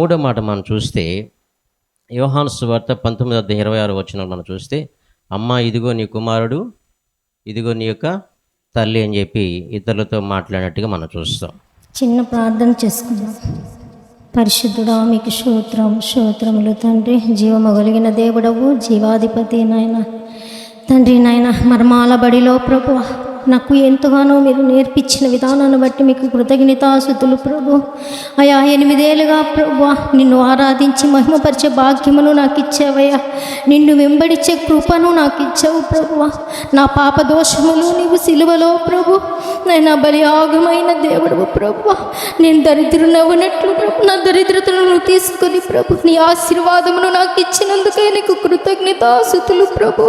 మూడో మాట మనం చూస్తే యోహాను సువార్త 19:26 వచనం మనం చూస్తే, అమ్మా ఇదిగో నీ కుమారుడు, ఇదిగో నీ యొక్క తల్లి అని చెప్పి ఇతరులతో మాట్లాడినట్టుగా మనం చూస్తాం. చిన్న ప్రార్థన చేసుకుందాం. పరిశుద్ధుడా, మీకు స్తోత్రములు తండ్రి. జీవము కలిగిన దేవుడవు, జీవాధిపతి నాయన తండ్రి. నాయన మర్మాల బడిలో ప్రభు నాకు ఎంతగానో మీరు నేర్పించిన విధానాన్ని బట్టి మీకు కృతజ్ఞతాస్తుతులు ప్రభు. అయా 8 ఏళ్ళుగా ప్రభు నిన్ను ఆరాధించి మహిమపరిచే భాగ్యమును నాకు ఇచ్చావయ్యా. నిన్ను వెంబడించే కృపను నాకు ఇచ్చావు ప్రభు. నా పాప దోషములు నీవు సిలువలో ప్రభు నైనా బలియాగమైన దేవుడు ప్రభు. నేను దరిద్రునవ్వనట్లు ప్రభు నా దరిద్రతను తీసుకొని ప్రభు నీ ఆశీర్వాదమును నాకు ఇచ్చినందుకే నీకు కృతజ్ఞతాస్తుతులు ప్రభు.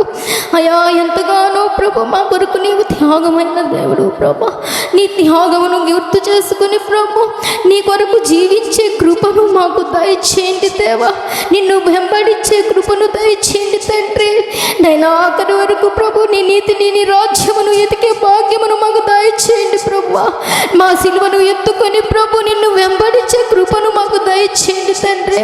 అయా ఎంతగానో ప్రభు మా కొరకు నీవు త్యాగమైన దేవుడు ప్రభు. నీ త్యాగమును గుర్తు చేసుకుని ప్రభు నీ కొరకు జీవించే కృపను మాకు దయచేయండి దేవా. నిన్ను వెంబడించే కృపను దయచేయండి తండ్రి. నైనా ఆఖరి వరకు ప్రభు నీ నీతిని, నీ రాజ్యమును ఎతికే భాగ్యమును మాకు దయచేయండి ప్రభు. మా సిలువను ఎత్తుకొని ప్రభు నిన్ను వెంబడించే కృపను మాకు దయచేయండి తండ్రి.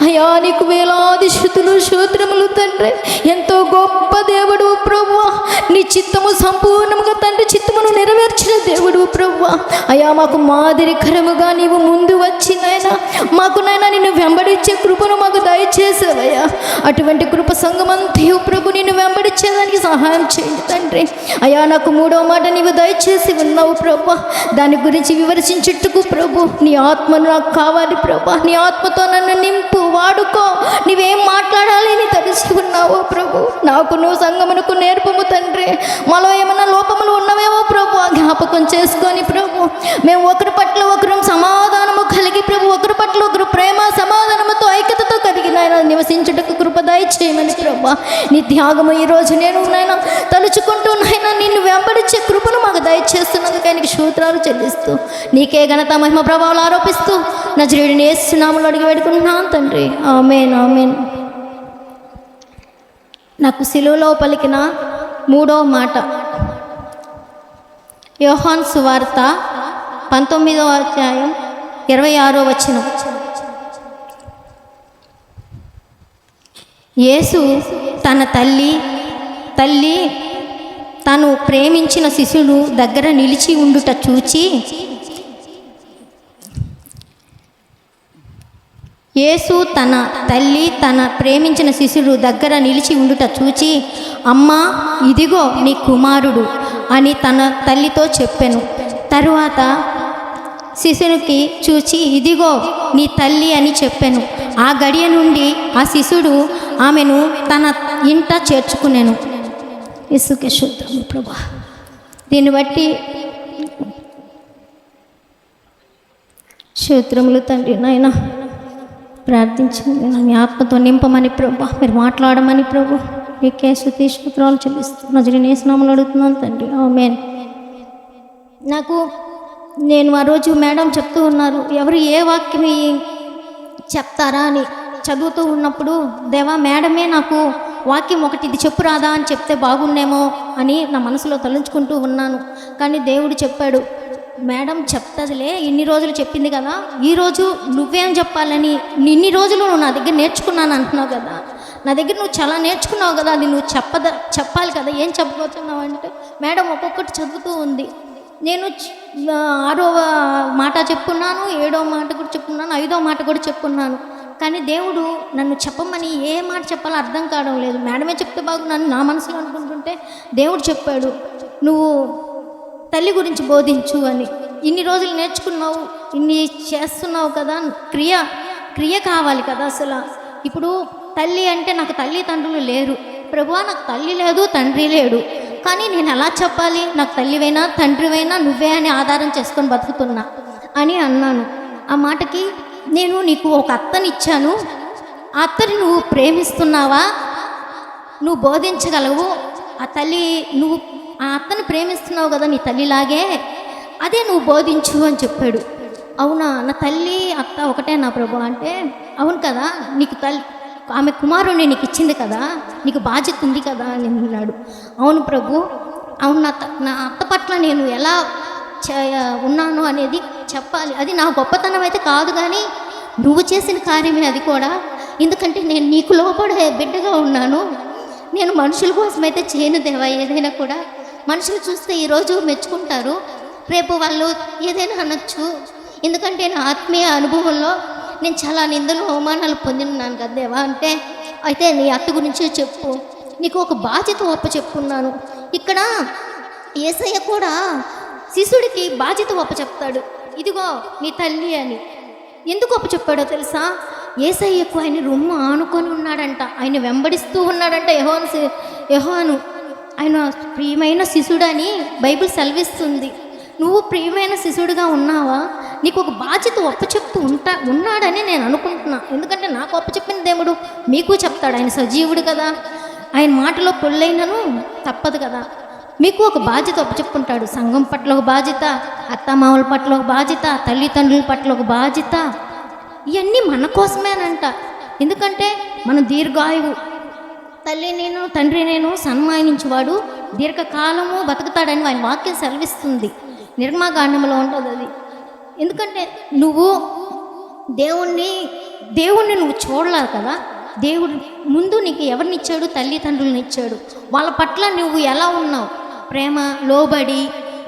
అయా నీకు వేలాది స్తుతులు స్తోత్రములు తండ్రి. ఎంతో గొప్ప దేవుడు ప్రభు. నీ చిత్తము సంపూర్ణముగా తండ్రి చిత్తమును నెరవేర్చిన దేవుడు ప్రభు. అయా మాకు మాదిరికరముగా నీవు ముందు వచ్చి నైనా మాకు నైనా నిన్ను వెంబడించే కృపను మాకు దయచేసావయ్యా. అటువంటి కృప సంగమంతయు ప్రభు నిన్ను వెంబడించేదానికి సహాయం చేయండి తండ్రి. అయా నాకు 3వ మాట నీవు దయచేసి ఉన్నావు ప్రభు. దాని గురించి వివరించుటకు ప్రభు నీ ఆత్మను నాకు కావాలి ప్రభు. నీ ఆత్మతో నన్ను నింపు, వాడుకో. నీవేం మాట్లాడాలి అని తెలిసి ఉన్నావో ప్రభు. నాకు నువ్వు సంగమునకు నేర్పము తండ్రి. మాలో ఏమైనా లోపములు ఉన్నవేమో ప్రభు జ్ఞాపకం చేసుకొని ప్రభు మేము ఒకరి పట్ల ఒకరు సమాధానము కలిగి ప్రభు ఒకరి పట్ల ఒకరు ప్రేమ సమాధానముతో ఐక్యతతో కలిగి నాయన నివసించుటకు కృప దయచేయమని ప్రభు. నీ త్యాగము ఈరోజు నేను నాయన తలుచుకుంటూ నాయన నిన్ను వెంబడించే కృపను మాకు దయచేస్తున్నందుకు ఆయనకి స్తోత్రాలు చెల్లిస్తూ నీకే ఘనత మహిమ ప్రభావాలు ఆరోపిస్తూ నజరేయుడిని యేసు నామములో అడిగి వేడుకుంటున్నాను తండ్రి. ఆమేన్ ఆమేన్. నాకు సిలువలో పలికిన 3వ మాట యోహాను సువార్త 19వ అధ్యాయం 26వ వచనం. యేసు తన తల్లి తను ప్రేమించిన శిశువుడు దగ్గర నిలిచి ఉండుట చూచి యేసు తన ప్రేమించిన శిశువుడు దగ్గర నిలిచి ఉండుట చూచి అమ్మా ఇదిగో నీ కుమారుడు అని తన తల్లితో చెప్పెను. తరువాత శిశువునికి చూచి ఇదిగో నీ తల్లి అని చెప్పెను. ఆ గడియ నుండి ఆ శిశుడు ఆమెను తన ఇంట చేర్చుకునేను. యేసుకే స్తోత్రము ప్రభువా. దీన్ని బట్టి స్తోత్రములు తండ్రి. నాయన ప్రార్థించండి, మీ ఆత్మతో నింపమని ప్రభు, మీరు మాట్లాడమని ప్రభు నీకే స్తుతి స్తోత్రాలు చెల్లిస్తూ నజరేయుని యేసు నామములో అడుగుతున్నాను తండ్రి. ఆమేన్. నేను ఆ రోజు మేడం చెప్తూ ఉన్నారు, ఎవరు ఏ వాక్యం చెప్తారా అని చదువుతూ ఉన్నప్పుడు దేవా మేడమే నాకు వాక్యం ఒకటి ఇది చెప్పు రాదా అని చెప్తే బాగున్నేమో అని నా మనసులో తలంచుకుంటూ ఉన్నాను. కానీ దేవుడు చెప్పాడు, మేడం చెప్తుందిలే, ఇన్ని రోజులు చెప్పింది కదా, ఈరోజు నువ్వేం చెప్పాలని ఇన్ని రోజులు నువ్వు నా దగ్గర నేర్చుకున్నాను అంటున్నావు కదా, నా దగ్గర నువ్వు చాలా నేర్చుకున్నావు కదా, అది నువ్వు చెప్పాలి కదా, ఏం చెప్పబోతున్నావు అంటే మేడం ఒక్కొక్కటి చదువుతూ ఉంది. నేను 6వ మాట చెప్పుకున్నాను, 7వ మాట కూడా చెప్పుకున్నాను, 5వ మాట కూడా చెప్పుకున్నాను. కానీ దేవుడు నన్ను చెప్పమని ఏ మాట చెప్పాలో అర్థం కావడం లేదు. మేడమే చెప్తే బాగున్నాను నా మనసులో అనుకుంటుంటే దేవుడు చెప్పాడు, నువ్వు తల్లి గురించి బోధించు అని. ఇన్ని రోజులు నేర్చుకున్నావు, ఇన్ని చేస్తున్నావు కదా, క్రియ కావాలి కదా. అసలు ఇప్పుడు తల్లి అంటే నాకు తల్లి తండ్రులు లేరు ప్రభువా, నాకు తల్లి లేదు తండ్రి లేడు, కానీ నేను ఎలా చెప్పాలి, నాకు తల్లివైనా తండ్రివైనా నువ్వే అని ఆధారం చేసుకొని బతుకుతున్నా అని అన్నాను. ఆ మాటకి నేను నీకు ఒక అత్తనిచ్చాను, ఆ అత్తని నువ్వు ప్రేమిస్తున్నావా, నువ్వు బోధించగలవు, ఆ తల్లి నువ్వు ఆ అత్తని ప్రేమిస్తున్నావు కదా నీ తల్లిలాగే, అదే నువ్వు బోధించు అని చెప్పాడు. అవునా, నా తల్లి అత్త ఒకటే నా ప్రభు అంటే, అవును కదా, నీకు ఆమె కుమారుడిని నీకు ఇచ్చింది కదా, నీకు బాధ్యత ఉంది కదా అని అన్నాడు. అవును ప్రభు, అవును నా అత్త పట్ల నేను ఎలా ఉన్నాను అనేది చెప్పాలి, అది నా గొప్పతనం అయితే కాదు, కానీ నువ్వు చేసిన కార్యమే అది కూడా. ఎందుకంటే నేను నీకు లోపడే బిడ్డగా ఉన్నాను. నేను మనుషుల కోసమైతే చేయను దేవా ఏదైనా కూడా. మనుషులు చూస్తే ఈరోజు మెచ్చుకుంటారు, రేపు వాళ్ళు ఏదైనా అనొచ్చు. ఎందుకంటే నా ఆత్మీయ అనుభవంలో నేను చాలా నిందలు అవమానాలు పొందినాను కదా దేవా. అంటే అయితే నీ అత్త గురించి చెప్పు, నీకు ఒక బాధ్యత చెప్పున్నాను. ఇక్కడ యేసయ్య కూడా శిశుడికి బాధ్యత చెప్తాడు, ఇదిగో నీ తల్లి అని. ఎందుకు చెప్పాడో తెలుసా? యేసయ్యకు ఆయన రొమ్ము ఆనుకొని ఉన్నాడంట, ఆయన వెంబడిస్తూ ఉన్నాడంట. యోహాను ఆయన ప్రియమైన శిశుడని బైబిల్ సెలవిస్తుంది. నువ్వు ప్రియమైన శిశుడిగా ఉన్నావా? నీకు ఒక బాధ్యత ఉన్నాడని నేను అనుకుంటున్నా. ఎందుకంటే నాకు చెప్పిన దేవుడు మీకు చెప్తాడు. ఆయన సజీవుడు కదా, ఆయన మాటలో పొల్లైనను తప్పదు కదా. మీకు ఒక బాధ్యత చెప్పుకుంటాడు. సంఘం పట్ల ఒక బాధ్యత, అత్తమామల పట్ల ఒక బాధ్యత, తల్లిదండ్రుల పట్ల ఒక బాధ్యత. ఇవన్నీ మన కోసమేనంట. ఎందుకంటే మన దీర్ఘాయువు, తల్లి నేను తండ్రి నేను సన్మానించేవాడు దీర్ఘకాలము బతుకుతాడని ఆయన వాక్యం సెలవిస్తుంది. నిర్మాకాండంలో ఉంటుంది అది. ఎందుకంటే నువ్వు దేవుణ్ణి నువ్వు చూడలేదు కదా. దేవుడు ముందు నీకు ఎవరిని ఇచ్చాడు? తల్లిదండ్రులను ఇచ్చాడు. వాళ్ళ పట్ల నువ్వు ఎలా ఉన్నావు? ప్రేమ, లోబడి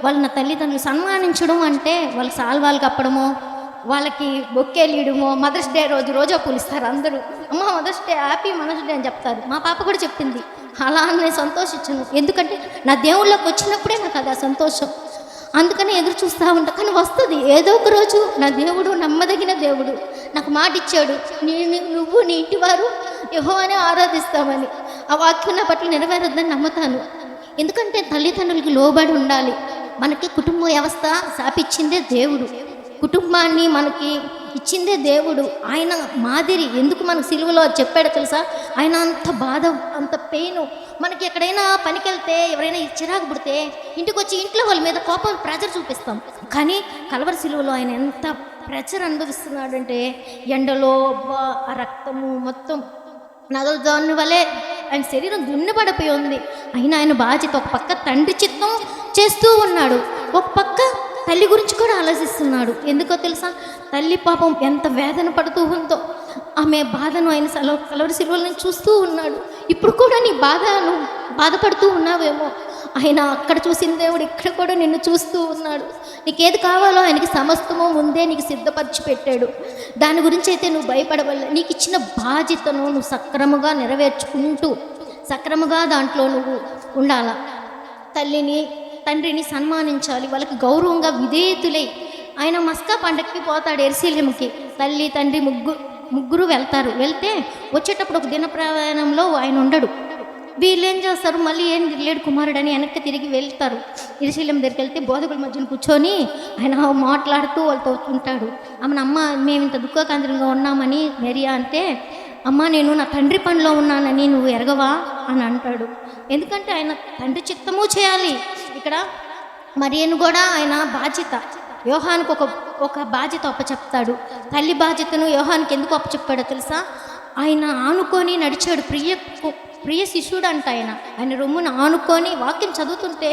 వాళ్ళ తల్లిదండ్రులు సన్మానించడం అంటే వాళ్ళు సాల్వాలు కప్పడమో, వాళ్ళకి బొక్కేలు ఇయడమో, మదర్స్ డే రోజా పూలిస్తారు అందరూ. అమ్మ Mother's, happy Mother's అని చెప్తారు. మా పాప కూడా చెప్పింది. అలా నేను సంతోషించను. ఎందుకంటే నా దేవుళ్ళకి వచ్చినప్పుడే నాకు అది ఆ సంతోషం. అందుకని ఎదురు చూస్తూ ఉంటా. కానీ వస్తుంది ఏదో ఒక రోజు. నా దేవుడు నమ్మదగిన దేవుడు, నాకు మాట ఇచ్చాడు, నువ్వు నీ ఇంటి వారు యెహోవానే ఆరాధిస్తామని. ఆ వాక్యం నా పట్ల నెరవేరద్దని నమ్ముతాను. ఎందుకంటే తల్లిదండ్రులకి లోబడి ఉండాలి. మనకి కుటుంబ వ్యవస్థ శాపిచ్చిందే దేవుడు, కుటుంబాన్ని మనకి ఇచ్చిందే దేవుడు. ఆయన మాదిరి ఎందుకు మనకు సిలువలో చెప్పాడో తెలుసా? ఆయన అంత బాధ, అంత పెయిన్. మనకి ఎక్కడైనా పనికి వెళ్తే ఎవరైనా చిరాకు పుడితే ఇంటికి వచ్చి ఇంట్లో వాళ్ళ మీద కోపం, ప్రెజర్ చూపిస్తాం. కానీ కలవరి సిలువలో ఆయన ఎంత ప్రెజర్ అనుభవిస్తున్నాడంటే, ఎండలో ఆ రక్తము మొత్తం నగలు దాని వలె ఆయన శరీరం దున్నబడిపోయి ఉంది. అయినా ఆయన బాధ్యత ఒక పక్క తండ్రి చిత్తం చేస్తూ ఉన్నాడు, ఒక పక్క తల్లి గురించి కూడా ఆలోచిస్తున్నాడు. ఎందుకో తెలుసా? తల్లి పాపం ఎంత వేదన పడుతూ ఉందో, ఆమె బాధను ఆయన కలవరి సిలువలను చూస్తూ ఉన్నాడు. ఇప్పుడు కూడా నీ బాధపడుతూ ఉన్నావేమో. ఆయన అక్కడ చూసిన దేవుడు ఇక్కడ కూడా నిన్ను చూస్తూ ఉన్నాడు. నీకేది కావాలో ఆయనకి సమస్తము ముందే నీకు సిద్ధపరిచి పెట్టాడు. దాని గురించి అయితే నువ్వు భయపడవల్ల. నీకు ఇచ్చిన బాధ్యతను నువ్వు సక్రమంగా నెరవేర్చుకుంటూ సక్రమంగా దాంట్లో నువ్వు ఉండాలా. తల్లిని తండ్రిని సన్మానించాలి, వాళ్ళకి గౌరవంగా విధేయతులై. ఆయన మస్కా పండక్కి పోతాడు యెరూషలేముకి. తల్లి తండ్రి ముగ్గురు వెళ్తారు. వెళ్తే వచ్చేటప్పుడు ఒక దిన ప్రయాణంలో ఆయన ఉండడు. వీళ్ళు ఏం చేస్తారు? మళ్ళీ ఏం లేడు కుమారుడని వెనక్కి తిరిగి వెళ్తారు. యెరూషలేం దగ్గరికి వెళ్తే బోధకుల మధ్యన కూర్చొని ఆయన మాట్లాడుతూ వాళ్ళతో ఉంటాడు. అమ్మ మేము ఇంత దుఃఖకాంతరంగా ఉన్నామని మరియా అంటే, అమ్మ నేను నా తండ్రి పనిలో ఉన్నానని నువ్వు ఎరగవా అని అంటాడు. ఎందుకంటే ఆయన తండ్రి చిత్తము చేయాలి. ఇక్కడ మరియను కూడా ఆయన బాధ్యత, యోహానికి ఒక బాధ్యత చెప్తాడు. తల్లి బాధ్యతను యోహానికి ఎందుకు చెప్పాడో తెలుసా? ఆయన ఆనుకొని నడిచాడు. ప్రియ శిష్యుడు అంట ఆయన రొమ్మును ఆనుకొని వాక్యం చదువుతుంటే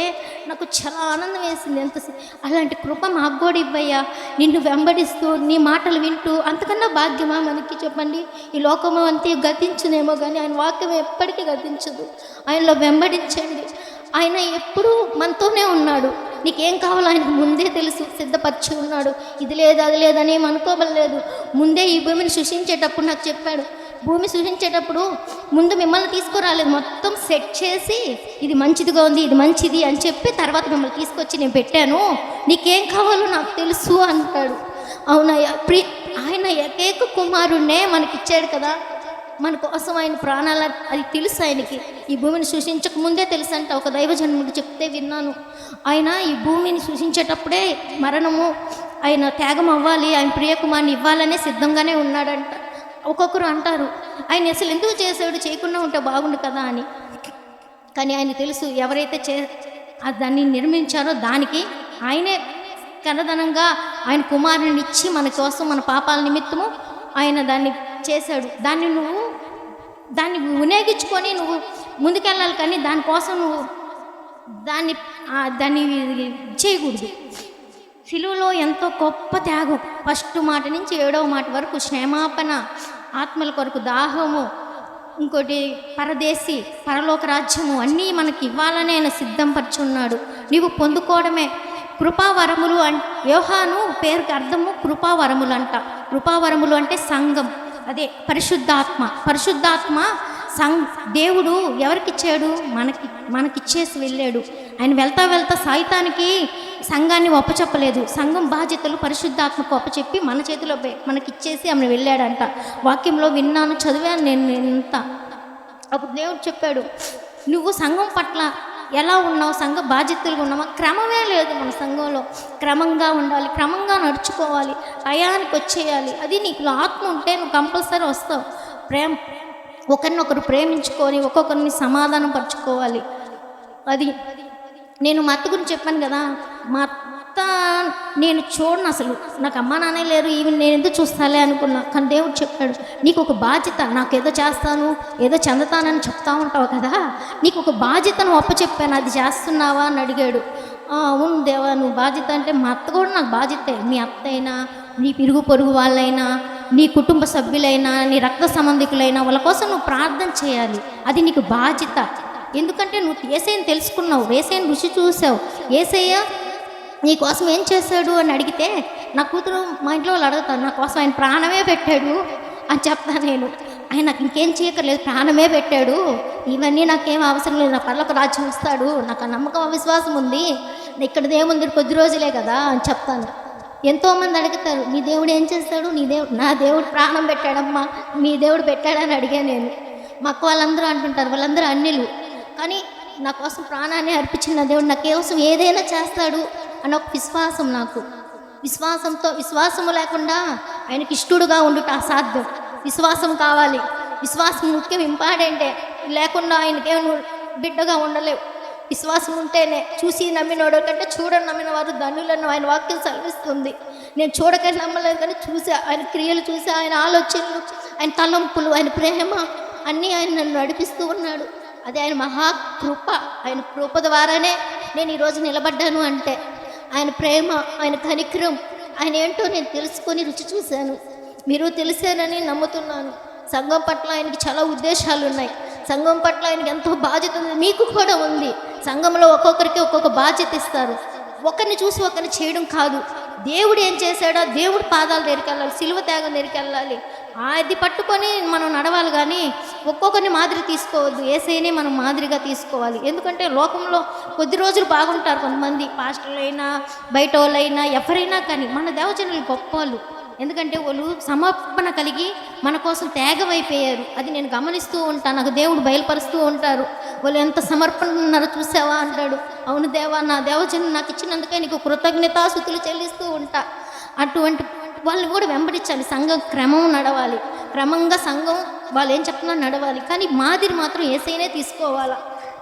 నాకు చాలా ఆనందం వేసింది. అలాంటి కృప మాకు కూడా ఇవ్వయ్యా. నిన్ను వెంబడిస్తూ నీ మాటలు వింటూ అంతకన్నా భాగ్యమా మనకి చెప్పండి? ఈ లోకము అంతే గతించునేమో కానీ ఆయన వాక్యం ఎప్పటికీ గతించదు. ఆయనలో వెంబడించండి. ఆయన ఎప్పుడూ మనతోనే ఉన్నాడు. నీకేం కావాలో ఆయనకు ముందే తెలుసు, సిద్ధపరిచి ఉన్నాడు. ఇది లేదు అది లేదని ఏం అనుకోవలేదు. ముందే ఈ భూమిని సృష్టించేటప్పుడు నాకు చెప్పాడు, భూమి సృష్టించేటప్పుడు ముందు మిమ్మల్ని తీసుకురాలేదు, మొత్తం సెట్ చేసి ఇది మంచిదిగా ఉంది, ఇది మంచిది అని చెప్పి తర్వాత మిమ్మల్ని తీసుకొచ్చి నేను పెట్టాను, నీకేం కావాలో నాకు తెలుసు అంటాడు. అవునయ్యా, ఆయన ఏకైక కుమారుణ్ణే మనకిచ్చాడు కదా, మన కోసం ఆయన ప్రాణాల అది తెలుసు ఆయనకి. ఈ భూమిని సృష్టించక ముందే తెలుసు అంట. ఒక దైవజన్ముడు చెప్తే విన్నాను. ఆయన ఈ భూమిని సృష్టించేటప్పుడే మరణము ఆయన త్యాగం అవ్వాలి, ఆయన ప్రియకుమార్ని ఇవ్వాలనే సిద్ధంగానే ఉన్నాడంట. ఒక్కొక్కరు అంటారు ఆయన అసలు ఎందుకు చేశాడు, చేయకుండా ఉంటే బాగుండు కదా అని. కానీ ఆయన తెలుసు ఎవరైతే దాన్ని నిర్మించారో దానికి ఆయనే కనదనంగా ఆయన కుమారుని ఇచ్చి మన కోసం మన పాపాల నిమిత్తము ఆయన దాన్ని చేశాడు. దాన్ని వినియోగించుకొని నువ్వు ముందుకెళ్ళాలి, కానీ దానికోసం నువ్వు దాన్ని చేయకూడదు. సిలువలో ఎంతో గొప్ప త్యాగం. ఫస్ట్ మాట నుంచి 7వ మాట వరకు క్షమాపణ, ఆత్మల కొరకు దాహము, ఇంకోటి పరదేశి, పరలోక రాజ్యము అన్నీ మనకి ఇవ్వాలనే ఆయన సిద్ధంపరచున్నాడు. నీవు పొందుకోవడమే. కృపావరములు యోహాను పేరుకి అర్థము కృపావరములు అంట. కృపావరములు అంటే సంఘం, అదే పరిశుద్ధాత్మ. పరిశుద్ధాత్మ దేవుడు ఎవరికిచ్చాడు? మనకిచ్చేసి వెళ్ళాడు. ఆయన వెళ్తా వెళ్తా సైతానికి సంఘాన్ని ఒప్పచెప్పలేదు. సంఘం బాధ్యతలు పరిశుద్ధాత్మకు ఒప్పచెప్పి మన చేతిలో మనకిచ్చేసి ఆమె వెళ్ళాడంట. వాక్యంలో విన్నాను, చదివాను నేను ఎంత. అప్పుడు దేవుడు చెప్పాడు, నువ్వు సంఘం పట్ల ఎలా ఉన్నావు? సంఘ బాధ్యతలుగా ఉన్నావా? క్రమమే లేదు మన సంఘంలో. క్రమంగా ఉండాలి, క్రమంగా నడుచుకోవాలి, టయానికి వచ్చేయాలి. అది నీకు ఆత్మ ఉంటే నువ్వు కంపల్సరీ వస్తావు. ఒకరినొకరు ప్రేమించుకొని ఒక్కొక్కరిని సమాధానం పరుచుకోవాలి. అది నేను మా అత్త గురించి చెప్పాను కదా. మా అత్త నేను చూడను, అసలు నాకు అమ్మ నాన్న లేరు, ఈవెన్ నేను ఎందుకు చూస్తాలే అనుకున్నా. కానీ దేవుడు చెప్పాడు, నీకు ఒక బాధ్యత, నాకు ఏదో చేస్తాను ఏదో చెందుతానని చెప్తా ఉంటావు కదా, నీకు ఒక బాధ్యతను ఒప్పచెప్పాను, అది చేస్తున్నావా అని అడిగాడు. అవును దేవా, నువ్వు బాధ్యత అంటే మా అత్త కూడా నాకు బాధ్యతే. మీ అత్త అయినా, నీ పిరుగు పొరుగు వాళ్ళైనా, నీ కుటుంబ సభ్యులైనా, నీ రక్త సంబంధికులైనా వాళ్ళ కోసం నువ్వు ప్రార్థన చేయాలి. అది నీకు బాధ్యత. ఎందుకంటే నువ్వు యేసయ్యని తెలుసుకున్నావు, యేసయ్యని రుచి చూసావు. యేసయ్య నీ కోసం ఏం చేశాడు అని అడిగితే, నా కూతురు మా ఇంట్లో వాళ్ళు అడుగుతారు, నా కోసం ఆయన ప్రాణమే పెట్టాడు అని చెప్తాను నేను. ఆయన నాకు ఇంకేం చేయక్కర్లేదు, ప్రాణమే పెట్టాడు, ఇవన్నీ నాకేం అవసరం లేదు, నా పర్లోక రాజ్యం ఇస్తాడు, నాకు ఆ నమ్మకం విశ్వాసం ఉంది, ఇక్కడది ఏముంది కొద్ది రోజులే కదా అని చెప్తాను. ఎంతోమంది అడుగుతారు, నీ దేవుడు ఏం చేస్తాడు? నా దేవుడు ప్రాణం పెట్టాడమ్మా, మీ దేవుడు పెట్టాడని అడిగా నేను. మా అక్క వాళ్ళందరూ అంటుంటారు, వాళ్ళందరూ అన్యులు, కానీ నా కోసం ప్రాణాన్ని అర్పించిన దేవుడు నా కోసం ఏదైనా చేస్తాడు అని ఒక విశ్వాసం నాకు. విశ్వాసము లేకుండా ఆయనకి ఇష్టడుగా ఉండుట అసాధ్యం. విశ్వాసం కావాలి, విశ్వాసం ముఖ్యం, ఇంపార్టెంటే. లేకుండా ఆయనకేమో బిడ్డగా ఉండలేవు. విశ్వాసం ఉంటేనే. చూసి నమ్మినోడు కంటే చూడని నమ్మిన వారు ధన్యులను ఆయన వాక్యం సెలవిస్తుంది. నేను చూడకని నమ్మలేదు, కానీ చూసా ఆయన క్రియలు, చూసా ఆయన ఆలోచనలు, ఆయన తలంపులు, ఆయన ప్రేమ అన్నీ ఆయన నన్ను నడిపిస్తూ ఉన్నాడు. అది ఆయన మహాకృప. ఆయన కృప ద్వారానే నేను ఈరోజు నిలబడ్డాను. అంటే ఆయన ప్రేమ, ఆయన కనికరం, ఆయన ఏంటో నేను తెలుసుకొని రుచి చూశాను. మీరు తెలిసానని నమ్ముతున్నాను. సంఘం పట్ల ఆయనకి చాలా ఉద్దేశాలు ఉన్నాయి. సంఘం పట్ల ఆయనకి ఎంతో బాధ్యత ఉంది, మీకు కూడా ఉంది. సంఘంలో ఒక్కొక్కరికి ఒక్కొక్క బాధ్యత ఇస్తారు. ఒకరిని చూసి ఒకరిని చేయడం కాదు. దేవుడు ఏం చేశాడో దేవుడు పాదాల దగ్గరికి వెళ్ళాలి, సిలువ త్యాగం దగ్గరికి వెళ్ళాలి. అది పట్టుకొని మనం నడవాలి, కానీ ఒక్కొక్కరిని మాదిరి తీసుకోవద్దు. యేసయ్యనే మనం మాదిరిగా తీసుకోవాలి. ఎందుకంటే లోకంలో కొద్ది రోజులు బాగుంటారు కొంతమంది, పాస్టర్లైనా బయట వాళ్ళైనా ఎవరైనా, కానీ మన దేవజనులు గొప్ప వాళ్ళు. ఎందుకంటే వాళ్ళు సమర్పణ కలిగి మన కోసం త్యాగమైపోయారు. అది నేను గమనిస్తూ ఉంటాను, నాకు దేవుడు బయలుపరుస్తూ ఉంటారు. వాళ్ళు ఎంత సమర్పణ ఉన్నారో చూసావా అంటాడు. అవును దేవా, నా దేవజనులు నాకు ఇచ్చినందుకే నీకు కృతజ్ఞతాస్తుతులు చెల్లిస్తూ ఉంటా. అటువంటి వాళ్ళని కూడా వెంబడించాలి. సంఘం క్రమం నడవాలి, క్రమంగా సంఘం వాళ్ళు ఏం చెప్తున్నా నడవాలి. కానీ మాదిరి మాత్రం యేసయ్యనే తీసుకోవాలా.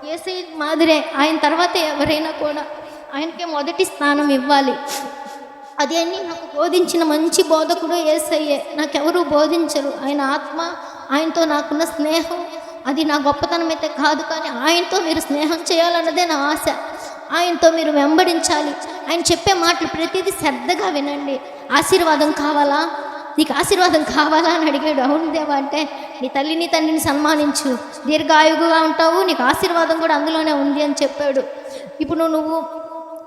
యేసయ్య మాదిరే. ఆయన తర్వాత ఎవరైనా కూడా ఆయనకే మొదటి స్థానం ఇవ్వాలి. అదే నాకు బోధించిన మంచి బోధకుడు యేసయ్యే. నాకెవరూ బోధించరు. ఆయన ఆత్మ, ఆయనతో నాకున్న స్నేహం, అది నా గొప్పతనం అయితే కాదు, కానీ ఆయనతో మీరు స్నేహం చేయాలన్నదే నా ఆశ. ఆయనతో మీరు వెంబడించాలి. ఆయన చెప్పే మాటలు ప్రతిదీ శ్రద్ధగా వినండి. ఆశీర్వాదం కావాలా, నీకు ఆశీర్వాదం కావాలా అని అడిగాడు. అవును దేవా అంటే, నీ తల్లిని తండ్రిని సన్మానించు, దీర్ఘాయువుగా ఉంటావు, నీకు ఆశీర్వాదం కూడా అందులోనే ఉంది అని చెప్పాడు. ఇప్పుడు నువ్వు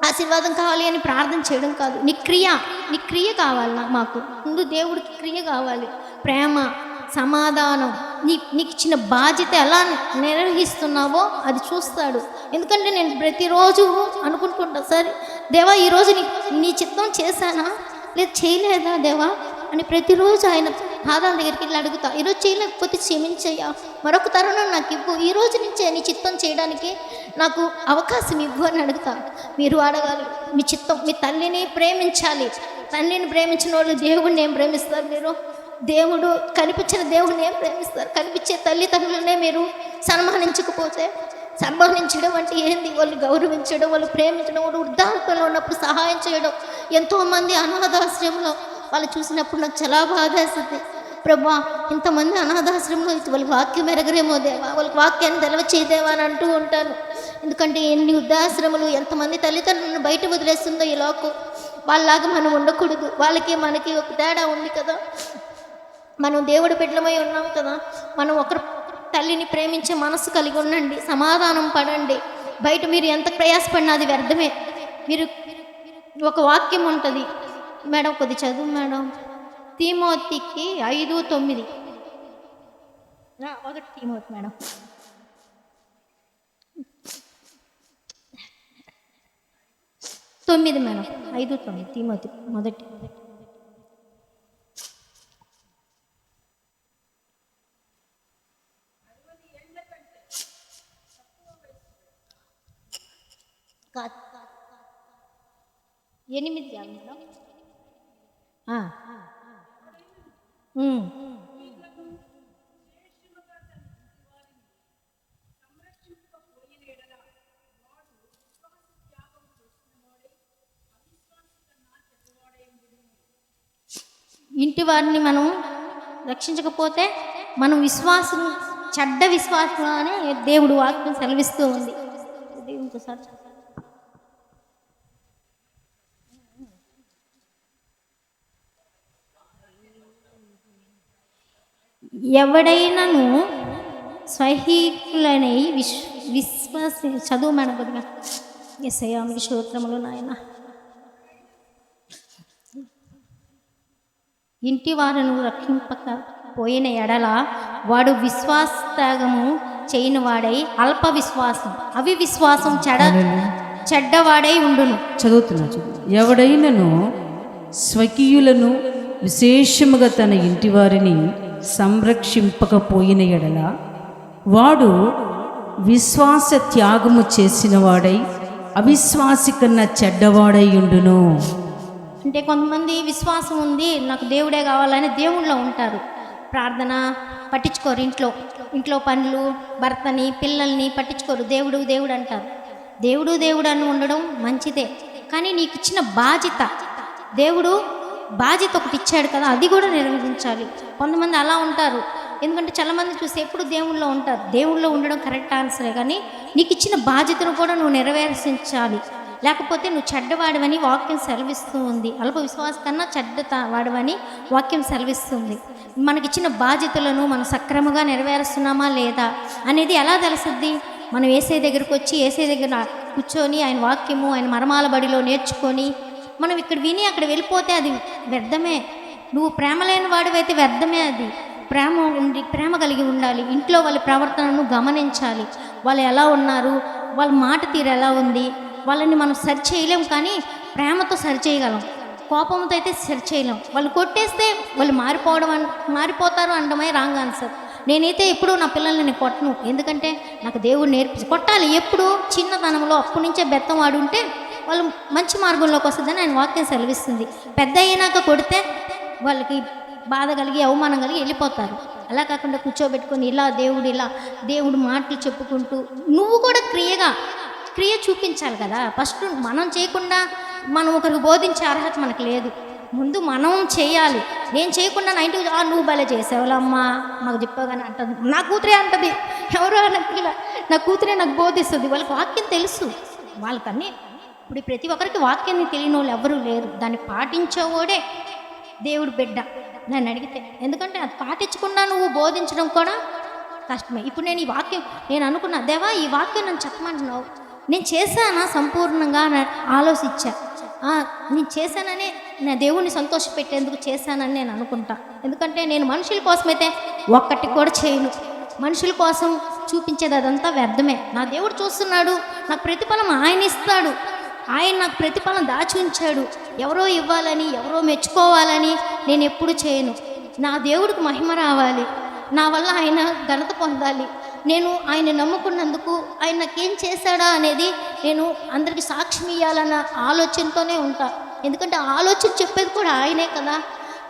ఆశీర్వాదం కావాలి అని ప్రార్థన చేయడం కాదు, నీ క్రియ కావాలి. మాకు ముందు దేవుడికి క్రియ కావాలి. ప్రేమ, సమాధానం, నీకు ఇచ్చిన బాధ్యత ఎలా నిర్వహిస్తున్నావో అది చూస్తాడు. ఎందుకంటే నేను ప్రతిరోజు అనుకుంటుంటా, సరే దేవా ఈరోజు నీ చిత్తం చేశానా లేదు చేయలేదా దేవా అని ప్రతిరోజు ఆయన పాదాల దగ్గరికి వెళ్ళి అడుగుతా. ఈరోజు చేయలేకపోతే క్షమించయ్యా, మరొక తరుణం నాకు ఇవ్వు, ఈ రోజు నుంచే నీ చిత్తం చేయడానికి నాకు అవకాశం ఇవ్వు అని అడుగుతా. మీరు అడగాలి. మీ చిత్తం, మీ తల్లిని ప్రేమించాలి. తల్లిని ప్రేమించిన వాళ్ళు దేవుడిని ఏం ప్రేమిస్తారు? మీరు దేవుడు కనిపించిన దేవుడిని ఏం ప్రేమిస్తారు? కనిపించే తల్లిదండ్రులనే మీరు సన్మానించకపోతే, సన్మానించడం అంటే ఏంది? వాళ్ళు గౌరవించడం, వాళ్ళు ప్రేమించడం, వాళ్ళు వృద్ధాప్యంలో ఉన్నప్పుడు సహాయం చేయడం. ఎంతోమంది అనాథాశ్రమంలో వాళ్ళు చూసినప్పుడు నాకు చాలా బాధ వేస్తుంది. ప్రభా, ఇంతమంది అనాథాశ్రమంలో వాళ్ళకి వాక్యం ఎరగరేమో దేవా, వాళ్ళకి వాక్యాన్ని తెలవ చేయదేవా అని అంటూ ఉంటాను. ఎందుకంటే ఎన్ని వృద్ధాశ్రమాలు, ఎంతమంది తల్లిదండ్రులను బయట వదిలేస్తుందో ఈ లోకం. వాళ్ళలాగా మనం ఉండకూడదు. వాళ్ళకి మనకి ఒక తేడా ఉంది కదా. మనం దేవుడి బిడ్డలమై ఉన్నాం కదా. మనం ఒకరు తల్లిని ప్రేమించే మనసు కలిగి ఉండండి, సమాధానం పడండి. బయట మీరు ఎంత ప్రయాసపడినా అది వ్యర్థమే. మీరు ఒక వాక్యం ఉంటుంది మేడం, కొద్ది చదువు మేడం. తిమోతికి 5:9. 1 తిమోతి మేడం 9 మేడం, 5:9 తిమోతి మొదటి. కాదు, 8 కాదు మేడం. ఇంటి వారిని మనం రక్షించకపోతే మనం విశ్వాసం, చెడ్డ విశ్వాసం అని దేవుడు వాక్యం సెలవిస్తూ ఉంది. ఇంకోసారి ఎవడైనాను స్వహీకులనై విశ్వాస చదువు మేడం కొద్దిగా. యేసయ్యా మీకు స్తోత్రములు నాయన. ఇంటి వారిని రక్షింపకపోయిన ఎడల వాడు విశ్వాస త్యాగము చేయని వాడై అల్ప విశ్వాసం, అవివిశ్వాసం చెడ్డవాడై ఉండును. చదువుతున్నా. ఎవడైనను స్వకీయులను విశేషముగా తన ఇంటి వారిని సంరక్షింపకపోయిన ఎడల వాడు విశ్వాస త్యాగము చేసిన వాడై అవిశ్వాసి కన్నా చెడ్డవాడై ఉండును. అంటే కొంతమంది విశ్వాసం ఉంది, నాకు దేవుడే కావాలని దేవుళ్ళో ఉంటారు. ప్రార్థన పట్టించుకోరు, ఇంట్లో పనులు, భర్తని, పిల్లల్ని పట్టించుకోరు. దేవుడు దేవుడు అంటారు. దేవుడు అని ఉండడం మంచిదే, కానీ నీకు ఇచ్చిన బాధ్యత, దేవుడు బాధ్యత ఒకటి ఇచ్చాడు కదా, అది కూడా నిర్వహించాలి. కొంతమంది అలా ఉంటారు. ఎందుకంటే చాలామంది చూసి ఎప్పుడు దేవుళ్ళో ఉంటారు. దేవుళ్ళో ఉండడం కరెక్ట్ ఆన్సరే, కానీ నీకు ఇచ్చిన బాధ్యతను కూడా నువ్వు నెరవేర్చించాలి. లేకపోతే నువ్వు చెడ్డవాడవని వాక్యం సెలవిస్తూ ఉంది. అల్ప విశ్వాస కన్నా వాడవని వాక్యం సెలవిస్తుంది. మనకిచ్చిన బాధ్యతలను మనం సక్రమంగా నెరవేరుస్తున్నామా లేదా అనేది ఎలా తెలుస్తుంది? మనం యేసయ్య దగ్గరికి వచ్చి యేసయ్య దగ్గర కూర్చొని ఆయన వాక్యము, ఆయన మర్మాల బడిలో నేర్చుకొని మనం ఇక్కడ విని అక్కడ వెళ్ళిపోతే అది వ్యర్థమే. నువ్వు ప్రేమ లేని వాడివైతే వ్యర్థమే. అది ప్రేమ కలిగి ఉండాలి. ఇంట్లో వాళ్ళ ప్రవర్తనను గమనించాలి. వాళ్ళు ఎలా ఉన్నారు, వాళ్ళ మాట తీరు ఎలా ఉంది, వాళ్ళని మనం సరి చేయలేం, కానీ ప్రేమతో సరి చేయగలం. కోపంతో అయితే సరి చేయలేం. వాళ్ళు కొట్టేస్తే వాళ్ళు మారిపోతారు అనడమే రాంగ్ ఆన్సర్. నేనైతే ఎప్పుడు నా పిల్లల్ని నేను కొట్టను, ఎందుకంటే నాకు దేవుడు నేర్పించి కొట్టాలి. ఎప్పుడు చిన్నతనంలో అప్పటి నుంచే బెత్తం వాడుంటే వాళ్ళు మంచి మార్గంలోకి వస్తుందని ఆయన వాక్యం సెలవిస్తుంది. పెద్ద అయినాక కొడితే వాళ్ళకి బాధ కలిగి, అవమానం కలిగి వెళ్ళిపోతారు. అలా కాకుండా కూర్చోబెట్టుకొని ఇలా దేవుడు మాటలు చెప్పుకుంటూ నువ్వు కూడా క్రియ చూపించాలి కదా. ఫస్ట్ మనం చేయకుండా మనం ఒకరికి బోధించే అర్హత మనకు లేదు. ముందు మనం చేయాలి. నేను చేయకుండా నా ఇంటికి నువ్వు భలే చేసావులమ్మా మాకు చెప్పాగానే అంటుంది. నా కూతురే అంటది, ఎవరో నా కూతురే నాకు బోధిస్తుంది. వాళ్ళకి వాక్యం తెలుసు. వాళ్ళకన్నీ ఇప్పుడు ప్రతి ఒక్కరికి వాక్యాన్ని తెలియని వాళ్ళు ఎవరూ లేరు. దాన్ని పాటించేవాడే దేవుడు బిడ్డ నన్ను అడిగితే. ఎందుకంటే అది పాటించకుండా నువ్వు బోధించడం కూడా కష్టమే. ఇప్పుడు నేను ఈ వాక్యం అనుకున్నా, దేవా ఈ వాక్యం నన్ను చెప్పమంటున్నావు, నేను చేశానా సంపూర్ణంగా ఆలోచించా, నేను చేశానని నా దేవుణ్ణి సంతోషపెట్టేందుకు చేశానని నేను అనుకుంటా. ఎందుకంటే నేను మనుషుల కోసమైతే ఒక్కటి కూడా చేయను. మనుషుల కోసం చూపించేది అదంతా వ్యర్థమే. నా దేవుడు చూస్తున్నాడు, నాకు ప్రతిఫలం ఆయన ఇస్తాడు. ఆయన నాకు ప్రతిఫలం దాచి ఉంచాడు. ఎవరో ఇవ్వాలని, ఎవరో మెచ్చుకోవాలని నేను ఎప్పుడు చేయను. నా దేవుడికి మహిమ రావాలి, నా వల్ల ఆయన ఘనత పొందాలి. నేను ఆయన నమ్ముకున్నందుకు ఆయన నాకేం చేశాడా అనేది నేను అందరికీ సాక్ష్యం ఇవ్వాలన్న ఆలోచనతోనే ఉంటా. ఎందుకంటే ఆలోచన చెప్పేది కూడా ఆయనే కదా.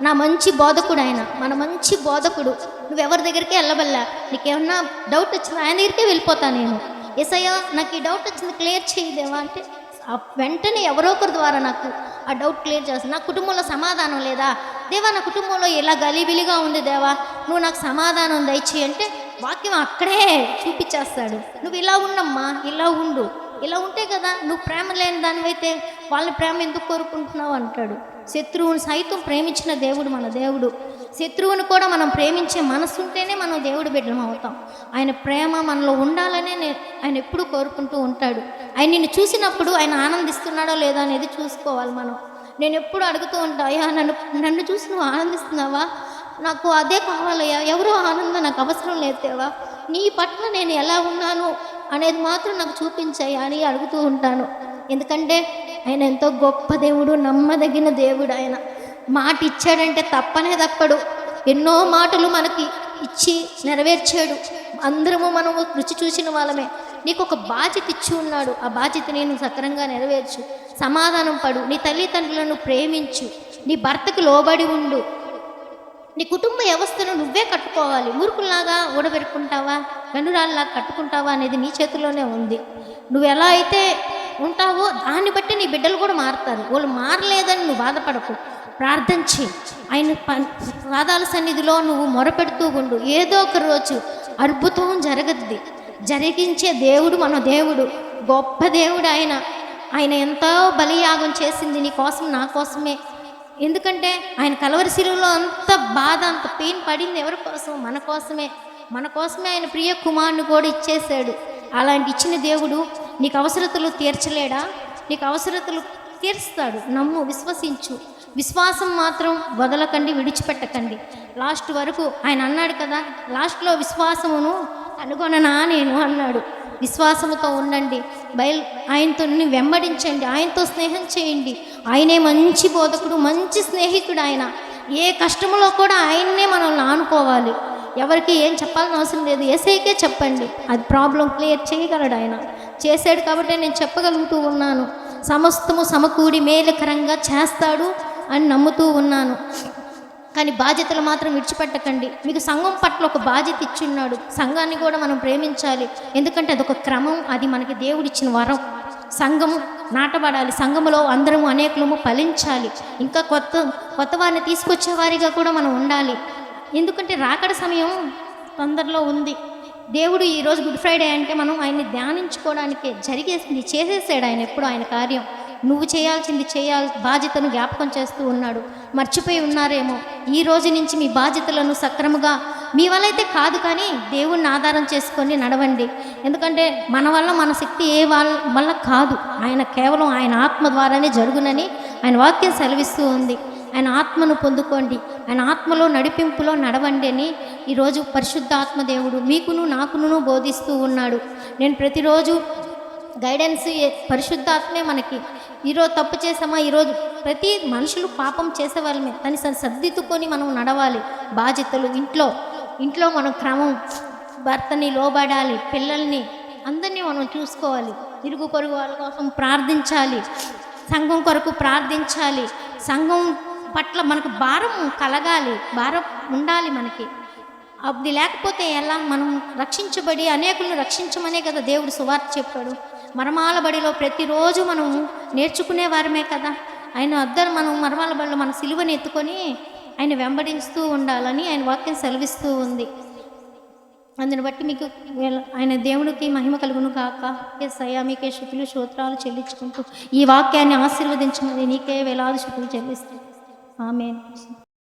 నా మంచి బోధకుడు ఆయన, మన మంచి బోధకుడు. నువ్వెవరి దగ్గరికి వెళ్ళబల్లా, నీకేమన్నా డౌట్ వచ్చింది ఆయన దగ్గరికే వెళ్ళిపోతా నేను. యేసయ్యా నాకు ఈ డౌట్ వచ్చింది, క్లియర్ చేయదేవా అంటే వెంటనే ఎవరో ఒకరి ద్వారా నాకు ఆ డౌట్ క్లియర్ చేస్తాను. నా కుటుంబంలో సమాధానం లేదా దేవా, నా కుటుంబంలో ఇలా గలిబిలిగా ఉంది దేవా, నువ్వు నాకు సమాధానం దయచేయి అంటే వాక్యం అక్కడే చూపించేస్తాడు. నువ్వు ఇలా ఉండమ్మా, ఇలా ఉండు, ఇలా ఉంటే కదా నువ్వు ప్రేమ లేని దానివైతే వాళ్ళని ప్రేమ ఎందుకు కోరుకుంటున్నావు అంటాడు. శత్రువుని సైతం ప్రేమించిన దేవుడు మన దేవుడు. శత్రువుని కూడా మనం ప్రేమించే మనసు ఉంటేనే మనం దేవుడి బిడ్డలం అవుతాం. ఆయన ప్రేమ మనలో ఉండాలనే ఆయన ఎప్పుడూ కోరుకుంటూ ఉంటాడు. ఆయన నిన్ను చూసినప్పుడు ఆయన ఆనందిస్తున్నాడో లేదో అనేది చూసుకోవాలి మనం. నేను ఎప్పుడు అడుగుతూ ఉంటా, అయ్యా నన్ను చూసి నువ్వు ఆనందిస్తున్నావా? నాకు అదే కావాలయ్యా, ఎవరో ఆనందం నాకు అవసరం లేదు దేవా, నీ పట్ల నేను ఎలా ఉన్నాను అనేది మాత్రం నాకు చూపించాయా అని అడుగుతూ ఉంటాను. ఎందుకంటే ఆయన ఎంతో గొప్ప దేవుడు, నమ్మదగిన దేవుడు. ఆయన మాట ఇచ్చాడంటే తప్పనే తప్పడు. ఎన్నో మాటలు మనకి ఇచ్చి నెరవేర్చాడు. అందరము మనము రుచి చూసిన వాళ్ళమే. నీకు ఒక బాధ్యత ఇచ్చి ఉన్నాడు. ఆ బాధ్యత నేను సక్రంగా నెరవేర్చు, సమాధానం పడు, నీ తల్లిదండ్రులను ప్రేమించు, నీ భర్తకు లోబడి ఉండు, నీ కుటుంబ వ్యవస్థను నువ్వే కట్టుకోవాలి. మూర్ఖుల్లాగా ఊడబెరుకుంటావా, గనురాల్లాగా కట్టుకుంటావా అనేది నీ చేతిలోనే ఉంది. నువ్వు ఎలా అయితే ఉంటావో దాన్ని బట్టి నీ బిడ్డలు కూడా మారుతారు. వాళ్ళు మారలేదని నువ్వు బాధపడకు, ప్రార్థన చేయి. ఆయన పాదాల సన్నిధిలో నువ్వు మొరపెడుతూ ఉండు. ఏదో ఒక రోజు అద్భుతం జరగద్ది. జరిగించే దేవుడు మన దేవుడు, గొప్ప దేవుడు. ఆయన ఎంతో బలియాగం చేసింది నీ కోసం, నా కోసమే. ఎందుకంటే ఆయన కలవరి శిలువలో అంత బాధ, అంత పెయిన్ పడింది ఎవరి కోసం? మన కోసమే ఆయన ప్రియ కుమారుని కూడా ఇచ్చేశాడు. అలాంటి ఇచ్చిన దేవుడు నీకు అవసరతలు తీర్చలేడా? నీకు అవసరతలు తీర్స్తాడు. నమ్ము, విశ్వసించు. విశ్వాసం మాత్రం వదలకండి, విడిచిపెట్టకండి. లాస్ట్ వరకు ఆయన అన్నాడు కదా, లాస్ట్లో విశ్వాసమును కనుగొననా నేను అన్నాడు. విశ్వాసముతో ఉండండి, ఆయనతో వెంబడించండి, ఆయనతో స్నేహం చేయండి. ఆయనే మంచి బోధకుడు, మంచి స్నేహితుడు. ఆయన ఏ కష్టంలో కూడా ఆయన్నే మనల్ని ఆనుకోవాలి. ఎవరికి ఏం చెప్పాల్సిన అవసరం లేదు, యేసయ్యకే చెప్పండి. అది ప్రాబ్లం క్లియర్ చేయగలడు. ఆయన చేశాడు కాబట్టి నేను చెప్పగలుగుతూ ఉన్నాను. సమస్తము సమకూడి మేలుకరంగా చేస్తాడు అని నమ్ముతూ ఉన్నాను. కానీ బాధ్యతలు మాత్రం విడిచిపెట్టకండి. మీకు సంఘం పట్ల ఒక బాధ్యత ఇచ్చున్నాడు. సంఘాన్ని కూడా మనం ప్రేమించాలి. ఎందుకంటే అదొక క్రమం, అది మనకి దేవుడిచ్చిన వరం. సంఘము నాటబడాలి, సంఘములో అందరము అనేకులము ఫలించాలి. ఇంకా కొత్త వారిని తీసుకొచ్చే వారిగా కూడా మనం ఉండాలి. ఎందుకంటే రాకడ సమయం తొందరలో ఉంది. దేవుడు ఈరోజు గుడ్ ఫ్రైడే అంటే మనం ఆయన్ని ధ్యానించుకోవడానికే జరిగేసింది, చేసేసాడు ఆయన. ఎప్పుడు ఆయన కార్యం నువ్వు చేయాల్సింది బాధ్యతను జ్ఞాపకం చేస్తూ ఉన్నాడు. మర్చిపోయి ఉన్నారేమో. ఈ రోజు నుంచి మీ బాధ్యతలను సక్రమంగా, మీ వల్ల అయితే కాదు కానీ దేవుణ్ణి ఆధారం చేసుకొని నడవండి. ఎందుకంటే మన వల్ల, మన శక్తి ఏ వల్ల కాదు, ఆయన కేవలం ఆయన ఆత్మ ద్వారానే జరుగునని ఆయన వాక్యం సెలవిస్తూ ఉంది. ఆయన ఆత్మను పొందుకోండి, ఆయన ఆత్మలో నడిపింపులో నడవండి అని ఈరోజు పరిశుద్ధాత్మ దేవుడు మీకును నాకును బోధిస్తూ ఉన్నాడు. నేను ప్రతిరోజు గైడెన్స్ పరిశుద్ధాత్మే మనకి. ఈరోజు తప్పు చేసామా, ఈరోజు ప్రతి మనుషులు పాపం చేసేవాళ్ళమే, దాన్ని సర్దిద్దుకొని మనం నడవాలి. బాధ్యతలు ఇంట్లో మనం క్రమం, భర్తని లోబడాలి, పిల్లల్ని అందరినీ మనం చూసుకోవాలి. ఇరుగు పొరుగు వాళ్ళ కోసం ప్రార్థించాలి, సంఘం కొరకు ప్రార్థించాలి. సంఘం పట్ల మనకు భారం కలగాలి, భారం ఉండాలి మనకి. అది లేకపోతే ఎలా? మనం రక్షించబడి అనేకులను రక్షించమనే కదా దేవుడు సువార్త చెప్పాడు. మరమాల బడిలో ప్రతిరోజు మనం నేర్చుకునే వారమే కదా. మనం మరమాల బడిలో మన సిలువని ఎత్తుకొని ఆయన వెంబడిస్తూ ఉండాలని ఆయన వాక్యం సెలవిస్తూ ఉంది. అందుని బట్టి మీకు ఆయన దేవుడికి మహిమ కలుగును కాక. యేసయ్యా మీకే స్తుతులు స్తోత్రాలు చెల్లించుకుంటూ ఈ వాక్యాన్ని ఆశీర్వదించమని నీకే వేలాది స్తుతులు చెల్లిస్తాను. ఆమేన్.